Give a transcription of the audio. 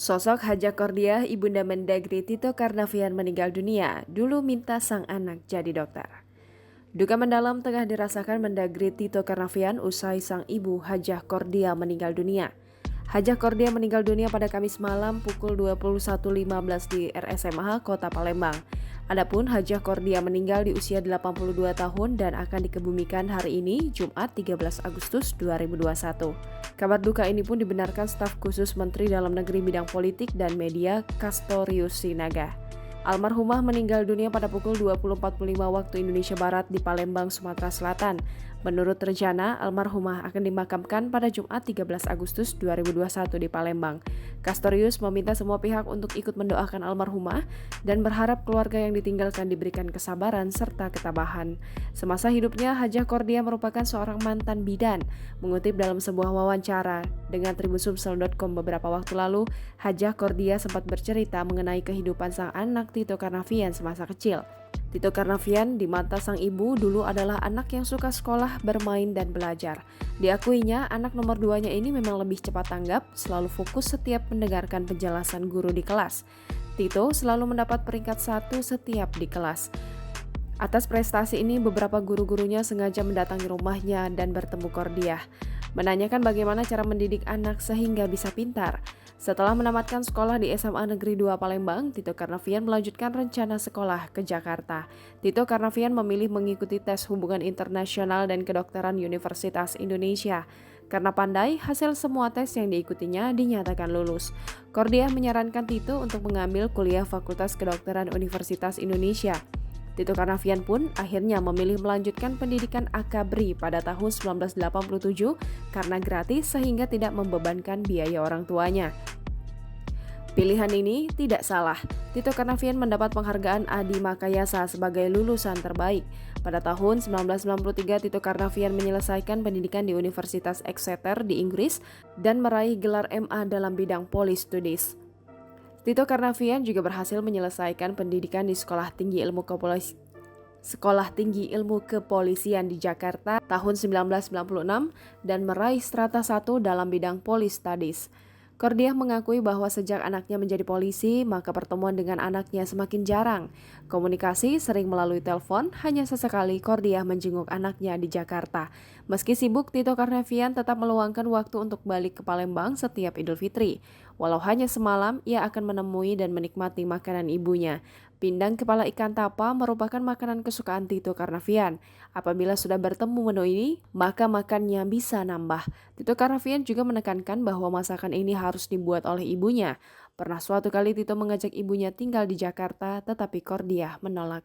Sosok Haja Kordiah, Ibunda Mendagri Tito Karnavian meninggal dunia, dulu minta sang anak jadi dokter. Duka mendalam tengah dirasakan Mendagri Tito Karnavian usai sang ibu Hajah Kordia meninggal dunia. Hajah Kordia meninggal dunia pada Kamis malam pukul 21.15 di RSMH Kota Palembang. Adapun Hajah Kordia meninggal di usia 82 tahun dan akan dikebumikan hari ini, Jumat 13 Agustus 2021. Kabar duka ini pun dibenarkan staf khusus Menteri Dalam Negeri bidang politik dan media Castorius Sinaga. Almarhumah meninggal dunia pada pukul 20.45 waktu Indonesia Barat di Palembang, Sumatera Selatan. Menurut rencana, almarhumah akan dimakamkan pada Jumat 13 Agustus 2021 di Palembang. Castorius meminta semua pihak untuk ikut mendoakan almarhumah dan berharap keluarga yang ditinggalkan diberikan kesabaran serta ketabahan. Semasa hidupnya, Hajah Kordia merupakan seorang mantan bidan. Mengutip dalam sebuah wawancara dengan tribunsumsel.com beberapa waktu lalu, Hajah Kordia sempat bercerita mengenai kehidupan sang anak Tito Karnavian semasa kecil. Tito Karnavian di mata sang ibu dulu adalah anak yang suka sekolah, bermain, dan belajar. Diakuinya, anak nomor 2-nya ini memang lebih cepat tanggap, selalu fokus setiap mendengarkan penjelasan guru di kelas. Tito selalu mendapat peringkat 1 setiap di kelas. Atas prestasi ini, beberapa guru-gurunya sengaja mendatangi rumahnya dan bertemu Kordiah, menanyakan bagaimana cara mendidik anak sehingga bisa pintar. Setelah menamatkan sekolah di SMA Negeri 2 Palembang, Tito Karnavian melanjutkan rencana sekolah ke Jakarta. Tito Karnavian memilih mengikuti tes hubungan internasional dan kedokteran Universitas Indonesia. Karena pandai, hasil semua tes yang diikutinya dinyatakan lulus. Kordiah menyarankan Tito untuk mengambil kuliah Fakultas Kedokteran Universitas Indonesia. Tito Karnavian pun akhirnya memilih melanjutkan pendidikan akabri pada tahun 1987 karena gratis sehingga tidak membebankan biaya orang tuanya. Pilihan ini tidak salah. Tito Karnavian mendapat penghargaan Adi Makayasa sebagai lulusan terbaik. Pada tahun 1993, Tito Karnavian menyelesaikan pendidikan di Universitas Exeter di Inggris dan meraih gelar MA dalam bidang Police Studies. Tito Karnavian juga berhasil menyelesaikan pendidikan di Sekolah Tinggi Ilmu Kepolisian di Jakarta tahun 1996 dan meraih strata 1 dalam bidang Police Studies. Kordiah mengakui bahwa sejak anaknya menjadi polisi, maka pertemuan dengan anaknya semakin jarang. Komunikasi sering melalui telepon, hanya sesekali Kordiah menjenguk anaknya di Jakarta. Meski sibuk, Tito Karnavian tetap meluangkan waktu untuk balik ke Palembang setiap Idul Fitri. Walau hanya semalam, ia akan menemui dan menikmati makanan ibunya. Pindang kepala ikan tapa merupakan makanan kesukaan Tito Karnavian. Apabila sudah bertemu menu ini, maka makannya bisa nambah. Tito Karnavian juga menekankan bahwa masakan ini harus dibuat oleh ibunya. Pernah suatu kali Tito mengajak ibunya tinggal di Jakarta, tetapi Kordiah menolak.